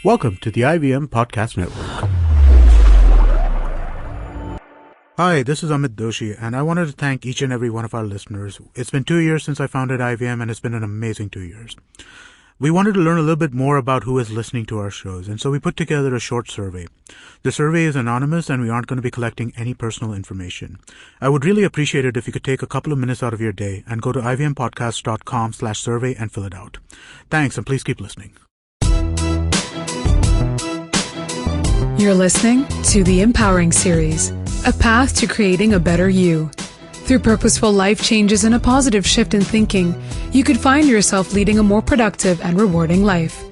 Welcome to the IVM Podcast Network. Hi, this is Amit Doshi, and I wanted to thank each and every one of our listeners. It's been 2 years since I founded IVM, and it's been an amazing 2 years. We wanted to learn a little bit more about who is listening to our shows, and so we put together a short survey. The survey is anonymous, and we aren't going to be collecting any personal information. I would really appreciate it if you could take a couple of minutes out of your day and go to ivmpodcast.com/survey and fill it out. Thanks, and please keep listening. You're listening to the Empowering Series, a path to creating a better you. Through purposeful life changes and a positive shift in thinking, you could find yourself leading a more productive and rewarding life.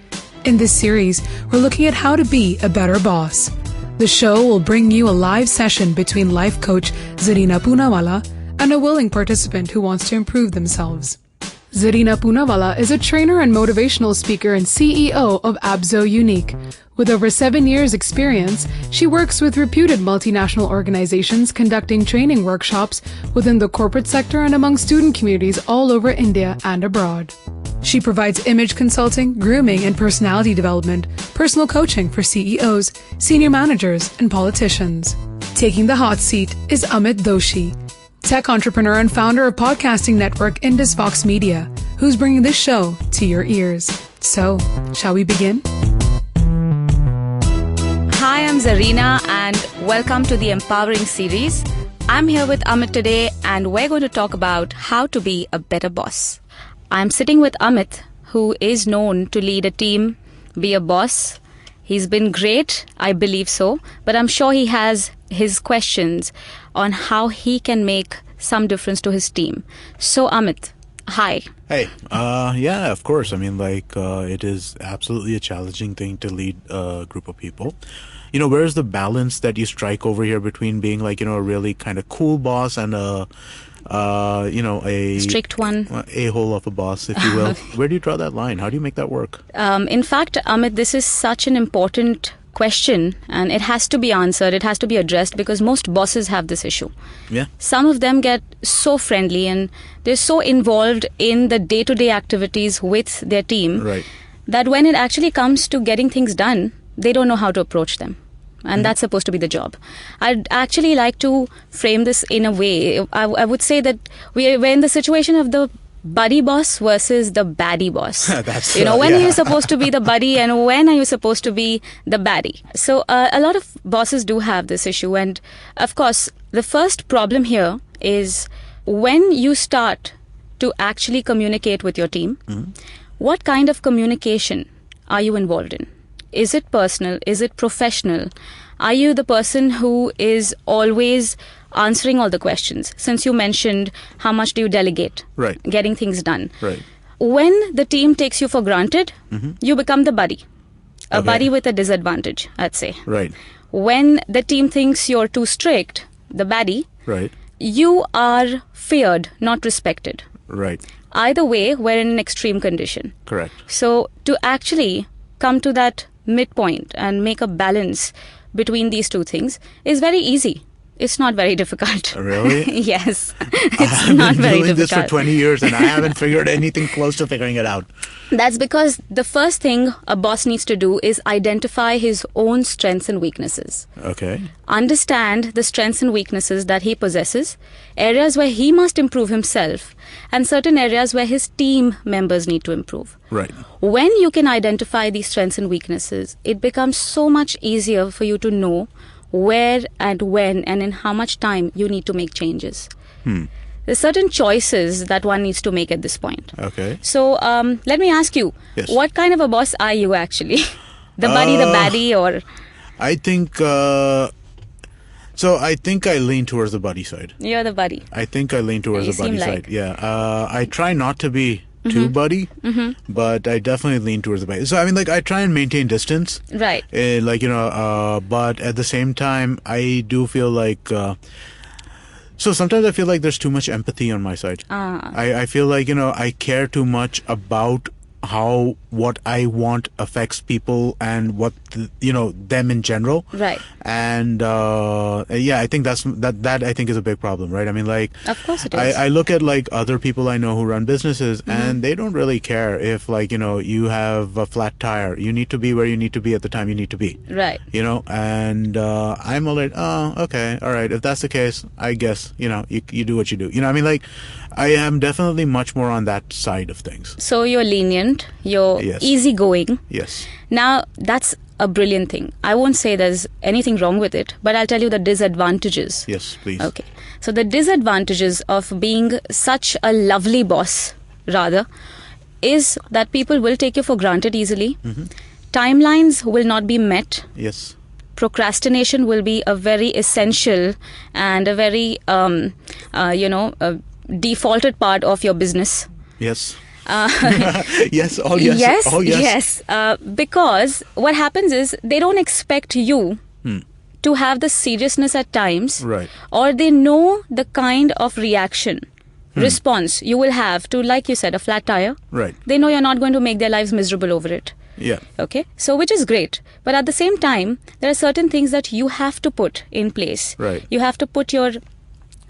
In this series, we're looking at how to be a better boss. The show will bring you a live session between life coach Zarina Poonawala and a willing participant who wants to improve themselves. Zarina Poonawala is a trainer and motivational speaker and CEO of Abzo Unique. With over 7 years' experience, she works with reputed multinational organizations conducting training workshops within the corporate sector and among student communities all over India and abroad. She provides image consulting, grooming and personality development, personal coaching for CEOs, senior managers, and politicians. Taking the hot seat is Amit Doshi, tech entrepreneur and founder of podcasting network Indus Vox Media, who's bringing this show to your ears. So, shall we begin? Hi, I'm Zarina and welcome to the Empowering Series. I'm here with Amit today and we're going to talk about how to be a better boss. I'm sitting with Amit, who is known to lead a team, be a boss. He's been great, I believe so, but I'm sure he has his questions on how he can make some difference to his team. So Amit, hi. Hey, yeah, of course. I mean, it is absolutely a challenging thing to lead a group of people. You know, where's the balance that you strike over here between being a really kind of cool boss and a strict one, a-hole of a boss, if you will? Where do you draw that line? How do you make that work? In fact, Amit, this is such an important question and it has to be answered. It has to be addressed because most bosses have this issue. Yeah. Some of them get so friendly and they're so involved in the day-to-day activities with their team, right, that when it actually comes to getting things done, they don't know how to approach them. And that's supposed to be the job. I'd actually like to frame this in a way. I would say that we're in the situation of the buddy boss versus the baddie boss. That's, when are you supposed to be the buddy and when are you supposed to be the baddie? So a lot of bosses do have this issue. And of course, the first problem here is when you start to actually communicate with your team, what kind of communication are you involved in? Is it personal? Is it professional? Are you the person who is always answering all the questions? Since you mentioned how much do you delegate? Right. Getting things done. Right. When the team takes you for granted, you become the buddy. A buddy with a disadvantage, I'd say. Right. When the team thinks you're too strict, the baddie, right, you are feared, not respected. Right. Either way, we're in an extreme condition. Correct. So to actually come to that midpoint and make a balance between these two things is very easy. It's not very difficult. Really? Yes. It's not very difficult. I've been doing this for 20 years and I haven't figured anything close to figuring it out. That's because the first thing a boss needs to do is identify his own strengths and weaknesses. Okay. Understand the strengths and weaknesses that he possesses, areas where he must improve himself, and certain areas where his team members need to improve. Right. When you can identify these strengths and weaknesses, it becomes so much easier for you to know where and when and in how much time you need to make changes. There's certain choices that one needs to make at this point. Okay. So let me ask you, yes, what kind of a boss are you actually? The buddy, the baddie, or? I think, I think I lean towards the buddy side. You're the buddy. I think I lean towards the buddy side. Yeah. I try not to be too buddy, but I definitely lean towards the buddy. So, I mean, I try and maintain distance. Right. But at the same time, I do feel so sometimes I feel like there's too much empathy on my side. I feel like, I care too much about how what I want affects people and what them in general. Right. And I think that I think is a big problem, right? I mean, like, of course it is. I look at like other people I know who run businesses, and they don't really care if you have a flat tire. You need to be where you need to be at the time you need to be. Right. And I'm all like, oh, okay, all right. If that's the case, I guess you do what you do. I mean, like, I am definitely much more on that side of things. So you're lenient, you're easygoing. Yes. Now, that's a brilliant thing. I won't say there's anything wrong with it, but I'll tell you the disadvantages. Yes, please. Okay. So the disadvantages of being such a lovely boss, rather, is that people will take you for granted easily. Timelines will not be met. Yes. Procrastination will be a very essential and a very, defaulted part of your business. Yes. Yes. Oh, yes. Yes. Oh, yes. Yes. Because what happens is they don't expect you to have the seriousness at times. Right. Or they know the kind of response you will have to, like you said, a flat tire. Right. They know you're not going to make their lives miserable over it. Yeah. Okay. So, which is great. But at the same time, there are certain things that you have to put in place. Right. You have to put your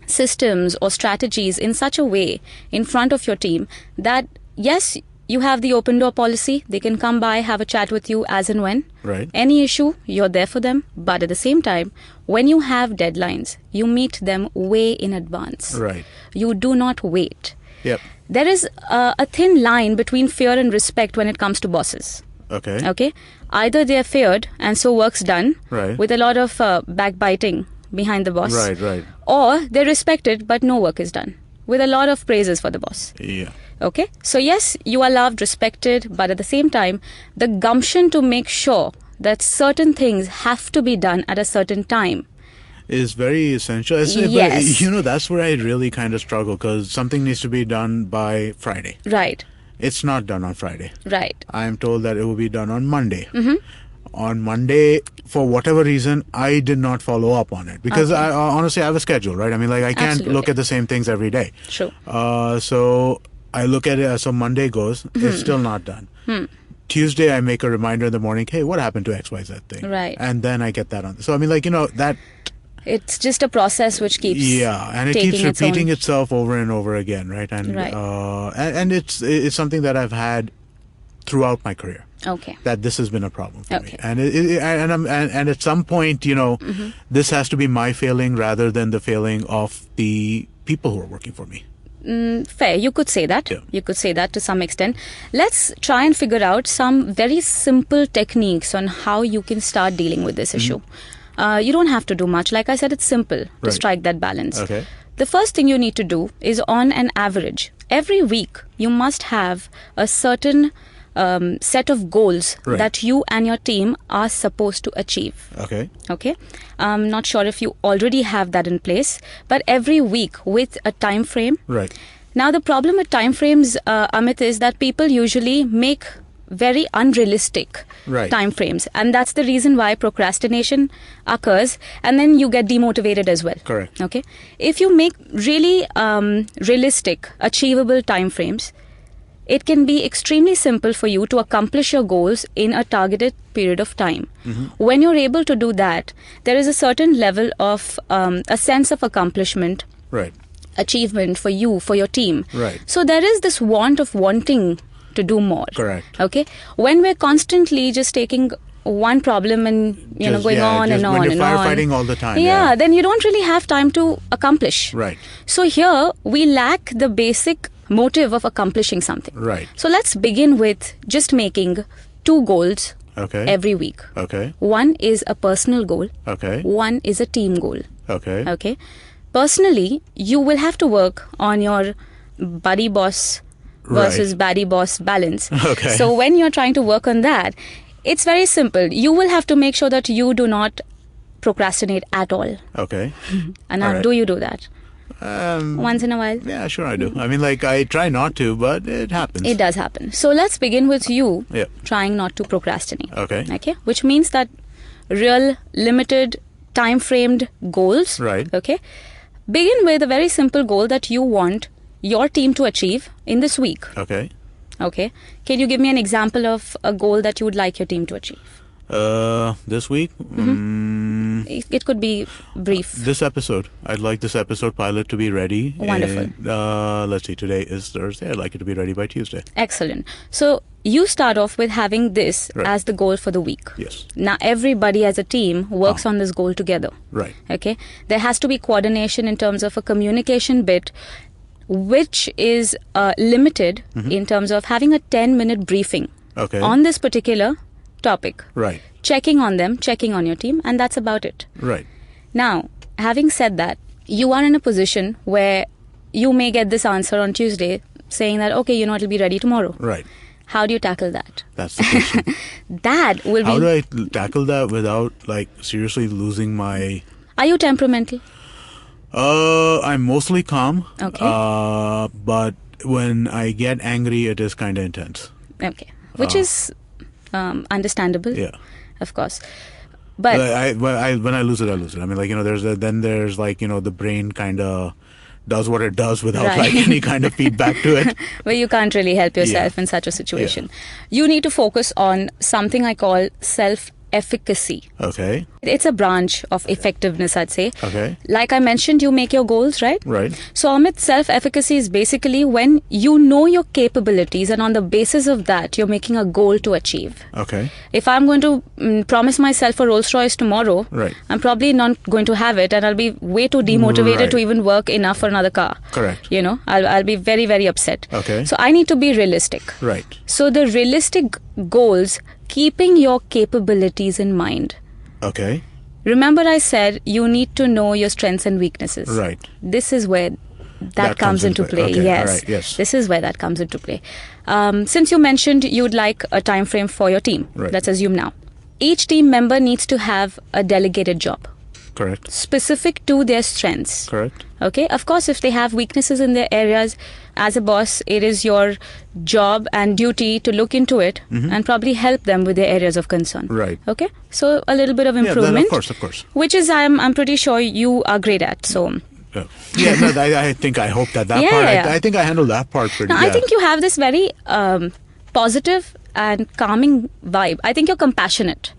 systems or strategies in such a way in front of your team that, yes, you have the open door policy. They can come by, have a chat with you as and when. Right. Any issue, you're there for them. But at the same time, when you have deadlines, you meet them way in advance. Right. You do not wait. Yep. There is a thin line between fear and respect when it comes to bosses. Okay. Okay. Either they are feared and so work's done. Right. With a lot of backbiting behind the boss. Right, right. Or they're respected but no work is done. With a lot of praises for the boss. Yeah. Okay. So yes, you are loved, respected, but at the same time, the gumption to make sure that certain things have to be done at a certain time is very essential. Yes. But, that's where I really kind of struggle, because something needs to be done by Friday. Right. It's not done on Friday. Right. I am told that it will be done on Monday. On Monday, for whatever reason, I did not follow up on it, because I honestly have a schedule, right? I mean, like, I can't Absolutely. look at the same things every day. True. So I look at it, so Monday goes, it's still not done. Tuesday, I make a reminder in the morning, hey, what happened to XYZ thing? Right. And then I get that on. So, I mean, like, that... It's just a process which keeps and it keeps repeating itself over and over again, right? And Right. And it's something that I've had throughout my career. Okay. That this has been a problem for Okay. me, and at some point, this has to be my failing rather than the failing of the people who are working for me. Fair. You could say that. Yeah. You could say that to some extent. Let's try and figure out some very simple techniques on how you can start dealing with this issue. You don't have to do much. Like I said, it's simple to Right. strike that balance. Okay. The first thing you need to do is, on an average, every week you must have a certain set of goals Right. that you and your team are supposed to achieve. Okay. Okay. I'm not sure if you already have that in place, but every week with a time frame. Right. Now, the problem with time frames, Amit, is that people usually make very unrealistic Right. time frames, and that's the reason why procrastination occurs, and then you get demotivated as well. Correct. Okay. If you make really realistic, achievable time frames, it can be extremely simple for you to accomplish your goals in a targeted period of time. When you're able to do that, there is a certain level of a sense of accomplishment, Right. achievement for you, for your team. Right. So there is this wanting to do more. Correct. Okay. When we're constantly just taking one problem and going on and on when and you're on. firefighting all the time. Yeah, then you don't really have time to accomplish. Right. So here we lack the basic motive of accomplishing something. Right. So let's begin with just making 2 goals Okay. every week. Okay. One is a personal goal. Okay. One is a team goal. Okay. Okay. Personally, you will have to work on your buddy boss versus Right. baddie boss balance. Okay. So when you're trying to work on that, it's very simple. You will have to make sure that you do not procrastinate at all. Okay. And now, All right. do you do that? Once in a while? Yeah, sure I do. I mean, like, I try not to, but it happens. It does happen. So let's begin with you Yeah. trying not to procrastinate. Okay. Okay. Which means that real limited time framed goals. Right. Okay. Begin with a very simple goal that you want your team to achieve in this week. Okay. Okay. Can you give me an example of a goal that you would like your team to achieve? This week? It could be brief. This episode. I'd like this episode pilot to be ready. Wonderful. And, let's see, today is Thursday. I'd like it to be ready by Tuesday. Excellent. So you start off with having this as the goal for the week. Yes. Now everybody as a team works on this goal together. Right. Okay. There has to be coordination in terms of a communication bit, which is limited in terms of having a 10-minute briefing on this particular topic. Right. Checking on them, checking on your team, and that's about it. Right. Now, having said that, you are in a position where you may get this answer on Tuesday saying that, okay, it'll be ready tomorrow. Right. How do you tackle that? That's the question. That will be... How do I tackle that without, seriously losing my... Are you temperamental? I'm mostly calm. Okay. But when I get angry, it is kind of intense. Okay. Which is understandable. Yeah. Of course. But when I lose it, I lose it. I mean, there's the brain kind of does what it does without any kind of feedback to it. Well, you can't really help yourself in such a situation. You need to focus on something I call self-efficacy. Okay. It's a branch of effectiveness, I'd say. Okay. Like I mentioned, you make your goals, right? Right. So, Amit, self-efficacy is basically when you know your capabilities and on the basis of that, you're making a goal to achieve. Okay. If I'm going to promise myself a Rolls Royce tomorrow, I'm probably not going to have it and I'll be way too demotivated to even work enough for another car. Correct. I'll be very, very upset. Okay. So, I need to be realistic. Right. So, the realistic goals, keeping your capabilities in mind. Okay. Remember I said you need to know your strengths and weaknesses. Right. This is where that comes into play. Okay. Yes. All right. Yes. This is where that comes into play. Since you mentioned you'd like a time frame for your team, let's assume now. Each team member needs to have a delegated job. Correct. Specific to their strengths. Correct. Okay. Of course, if they have weaknesses in their areas, as a boss, it is your job and duty to look into it and probably help them with their areas of concern. Right. Okay. So a little bit of improvement. Yeah, of course. Which is I'm pretty sure you are great at. So. I think I hope that part. Yeah. I think I handled that part pretty. No, I think you have this very positive and calming vibe. I think you're compassionate.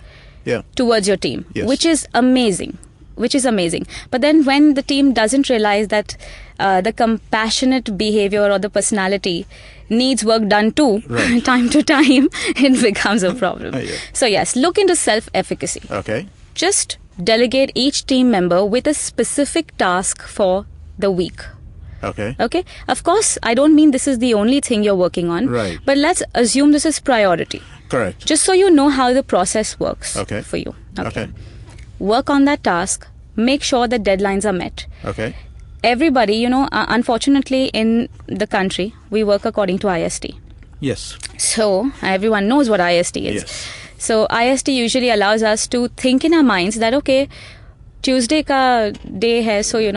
Yeah. Towards your team, yes. which is amazing. But then when the team doesn't realize that the compassionate behavior or the personality needs work done too, time to time, it becomes a problem. So yes, look into self-efficacy. Okay. Just delegate each team member with a specific task for the week. Okay. Okay. Of course, I don't mean this is the only thing you're working on. Right. But let's assume this is priority. Correct. Just so you know how the process works for you. Okay. Work on that task. Make sure the deadlines are met. Okay. Everybody, unfortunately in the country, we work according to IST. Yes. So everyone knows what IST is. Yes. So IST usually allows us to think in our minds that, okay, Tuesday ka day hai, so we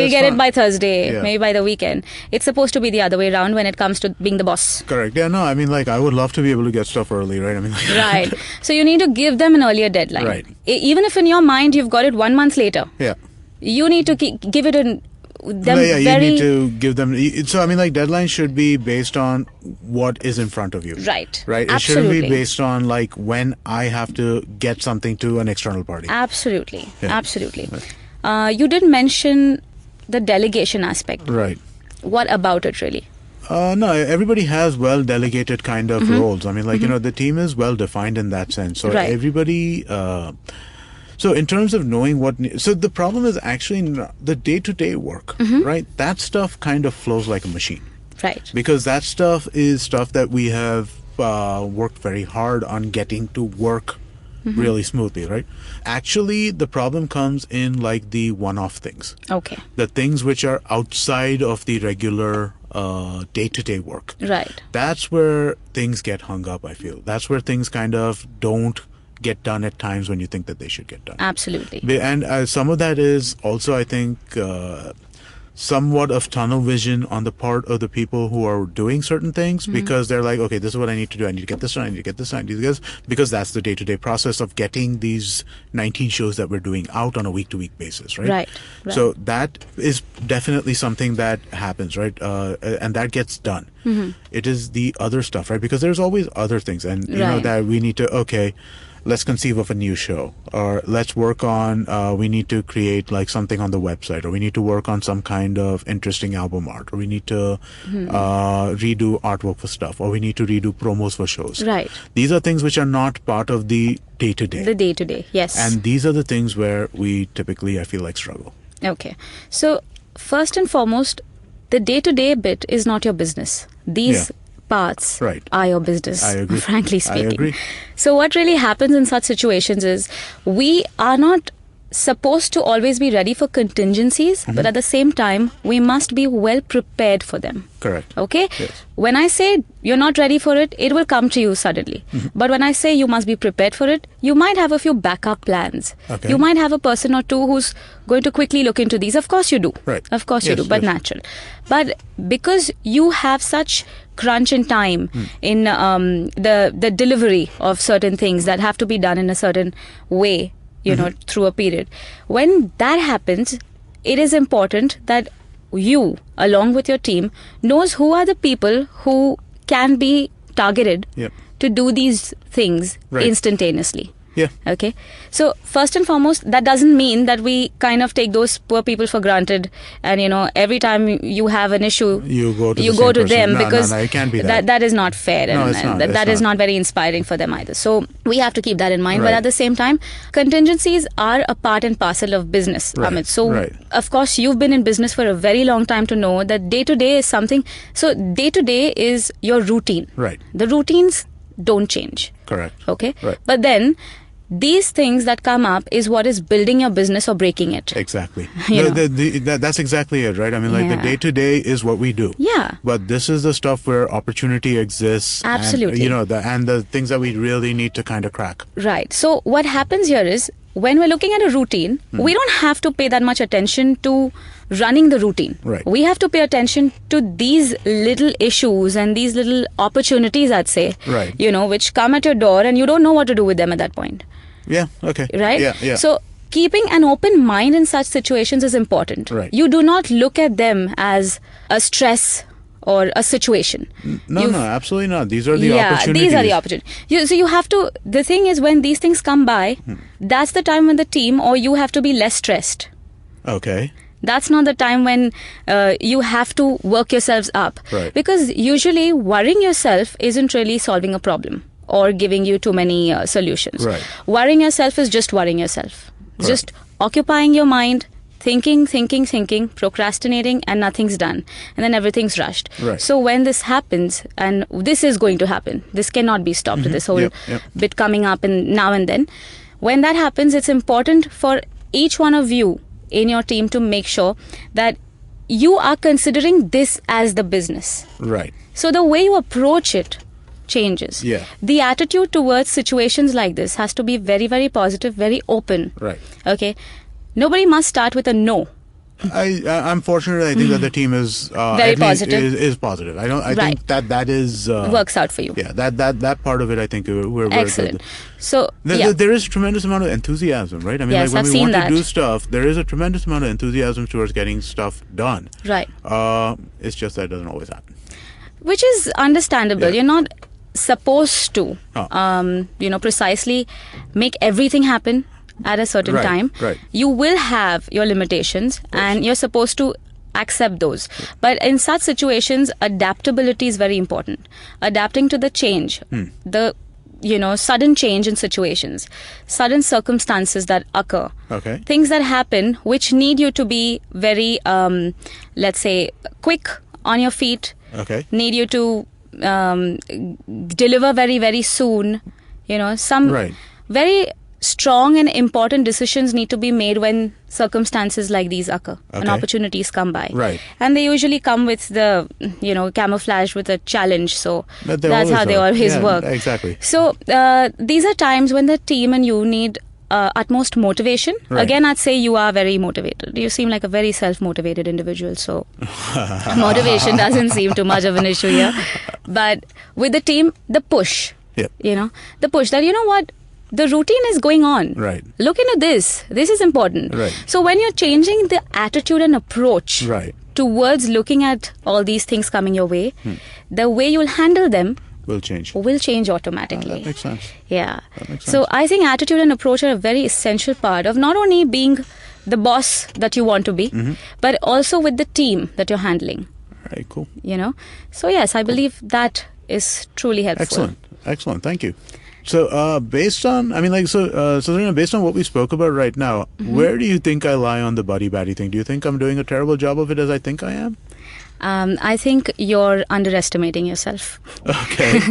get it by Thursday, maybe by the weekend. It's supposed to be the other way around when it comes to being the boss. Correct. Yeah, no, I mean, I would love to be able to get stuff early, right? I mean, right. So you need to give them an earlier deadline. Right. Even if in your mind you've got it 1 month later. Yeah. You need to give it you need to give them. So I mean, deadlines should be based on what is in front of you. Right. Right. Absolutely. It shouldn't be based on when I have to get something to an external party. Absolutely. Yeah. Absolutely. You did mention the delegation aspect. Right. What about it really? No, everybody has well delegated kind of roles. I mean, the team is well defined in that sense. So everybody. So in terms of knowing so the problem is actually the day-to-day work, right? That stuff kind of flows like a machine. Right. Because that stuff is stuff that we have worked very hard on getting to work really smoothly, right? Actually, the problem comes in the one-off things. Okay. The things which are outside of the regular day-to-day work. Right. That's where things get hung up, I feel. That's where things kind of don't get done at times when you think that they should get done. Absolutely. And some of that is also, I think, somewhat of tunnel vision on the part of the people who are doing certain things because they're like, okay, this is what I need to do. I need to get this done. I need to get this done. I need to get this, because that's the day-to-day process of getting these 19 shows that we're doing out on a week-to-week basis, right? Right. So that is definitely something that happens, right? And that gets done. It is the other stuff, right? Because there's always other things, and you know that we need to, okay, let's conceive of a new show, or let's work on, we need to create like something on the website, or we need to work on some kind of interesting album art, or we need to redo artwork for stuff, or we need to redo promos for shows. Right. These are things which are not part of the day-to-day. The day-to-day, yes. And these are the things where we typically, I feel like, struggle. Okay. So, first and foremost, the day-to-day bit is not your business. These parts are your business, I agree. frankly speaking. I agree. So what really happens in such situations is we are not supposed to always be ready for contingencies, but at the same time, we must be well prepared for them. Correct. Okay? Yes. When I say you're not ready for it, it will come to you suddenly. But when I say you must be prepared for it, you might have a few backup plans. Okay. You might have a person or two who's going to quickly look into these. Of course you do. Right. Of course you do, but natural. But because you have such crunch in time in the delivery of certain things that have to be done in a certain way, you know, through a period. When that happens, it is important that you, along with your team, knows who are the people who can be targeted to do these things instantaneously. Yeah. Okay. So first and foremost, that doesn't mean that we kind of take those poor people for granted, and you know, every time you have an issue, you go to them, no, because it can't be that. That is not fair, no, and that is not very inspiring for them either. So we have to keep that in mind. But at the same time, contingencies are a part and parcel of business, Amit. So of course, you've been in business for a very long time to know that day to day is something. So day to day is your routine. Right. The routines don't change. Correct. Okay. Right. But then these things that come up is what is building your business or breaking it. Exactly. That's exactly it, right? I mean, like the day-to-day is what we do. Yeah. But this is the stuff where opportunity exists. Absolutely. And, you know, the things that we really need to kind of crack. Right. So what happens here is, when we're looking at a routine, we don't have to pay that much attention to running the routine. Right. We have to pay attention to these little issues and these little opportunities, I'd say, you know, which come at your door and you don't know what to do with them at that point. Yeah, okay. Right? Yeah. So keeping an open mind in such situations is important. Right. You do not look at them as a stress or a situation. No, absolutely not. These are the opportunities. These are the opportunities. So you have to, the thing is, when these things come by, that's the time when the team or you have to be less stressed. Okay. That's not the time when you have to work yourselves up. Right. Because usually worrying yourself isn't really solving a problem or giving you too many solutions. Right. Worrying yourself is just worrying yourself. Right. Just occupying your mind, thinking, procrastinating, and nothing's done. And then everything's rushed. Right. So when this happens, and this is going to happen, this cannot be stopped, this whole bit coming up and now and then. When that happens, it's important for each one of you in your team to make sure that you are considering this as the business. Right. So the way you approach it changes. Yeah. The attitude towards situations like this has to be very, very positive, very open. Right. Okay. Nobody must start with a no. I'm fortunate. I think that the team is very positive. Is positive. I think that is works out for you. Yeah. That part of it, I think we're very excellent. good. So there is a tremendous amount of enthusiasm, right? I mean, yes, like when I've we seen want to that. do stuff, there is a tremendous amount of enthusiasm towards getting stuff done. Right. It's just that it doesn't always happen. Which is understandable. Yeah. You're not supposed to, precisely make everything happen at a certain time. Right. You will have your limitations and you're supposed to accept those. But in such situations, adaptability is very important. Adapting to the change, the sudden change in situations, sudden circumstances that occur, things that happen which need you to be very, let's say, quick on your feet, need you to deliver very, very soon. Some very strong and important decisions need to be made when circumstances like these occur and opportunities come by. Right. And they usually come with the, camouflage with a challenge. So that's how they always work. Exactly. So these are times when the team and you need utmost motivation. Right. Again, I'd say you are very motivated. You seem like a very self-motivated individual. So motivation doesn't seem too much of an issue here. But with the team, the push. Yep. The push that, what? The routine is going on. Right. Look into this. This is important. Right. So when you're changing the attitude and approach, right. towards looking at all these things coming your way, the way you'll handle them will change automatically. That makes sense. Yeah. That makes sense. So I think attitude and approach are a very essential part of not only being the boss that you want to be, but also with the team that you're handling. All right, cool. So yes, I believe that is truly helpful. Excellent. Thank you. So, based on, Zarina, based on what we spoke about right now, where do you think I lie on the Baddie thing? Do you think I'm doing a terrible job of it as I think I am? I think you're underestimating yourself. Okay.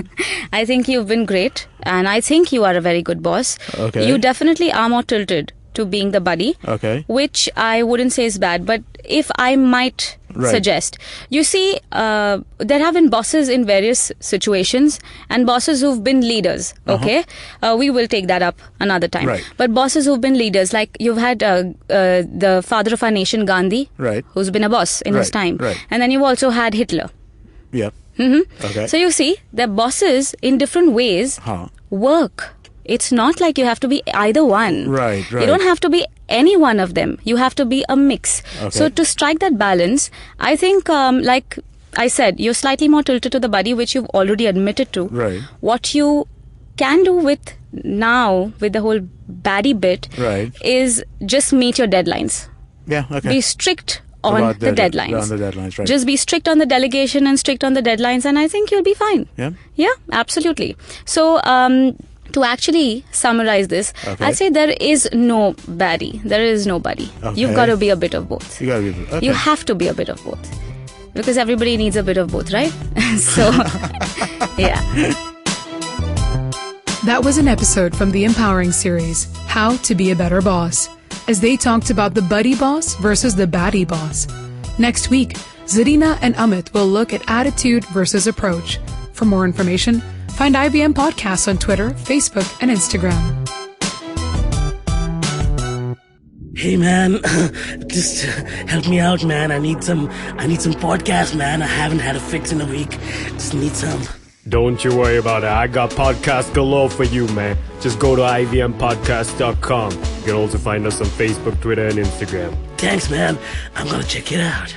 I think you've been great, and I think you are a very good boss. Okay. You definitely are more tilted to being the buddy, which I wouldn't say is bad, but if I might suggest, you see, there have been bosses in various situations and bosses who've been leaders. Okay, we will take that up another time. Right. But bosses who've been leaders, like you've had the father of our nation, Gandhi, who's been a boss in his time, and then you've also had Hitler. Yep. Okay. So you see, the bosses in different ways work. It's not like you have to be either one. Right. You don't have to be any one of them. You have to be a mix. Okay. So to strike that balance, I think, like I said, you're slightly more tilted to the buddy, which you've already admitted to. Right. What you can do with the whole baddie bit, is just meet your deadlines. Yeah, okay. Be strict on the deadlines. On the deadlines, right. Just be strict on the delegation and strict on the deadlines, and I think you'll be fine. Yeah, absolutely. So, to actually summarize this, I'd say there is no baddie. There is nobody. You've got to be a bit of both. You have to be a bit of both. Because everybody needs a bit of both, right? So, yeah. That was an episode from the Empowering series, How to Be a Better Boss, as they talked about the buddy boss versus the baddie boss. Next week, Zarina and Amit will look at attitude versus approach. For more information, find IVM Podcasts on Twitter, Facebook, and Instagram. Hey man, just help me out, man. I need some podcasts, man. I haven't had a fix in a week. Just need some. Don't you worry about it. I got podcasts galore for you, man. Just go to ivmpodcast.com. You can also find us on Facebook, Twitter, and Instagram. Thanks, man. I'm gonna check it out.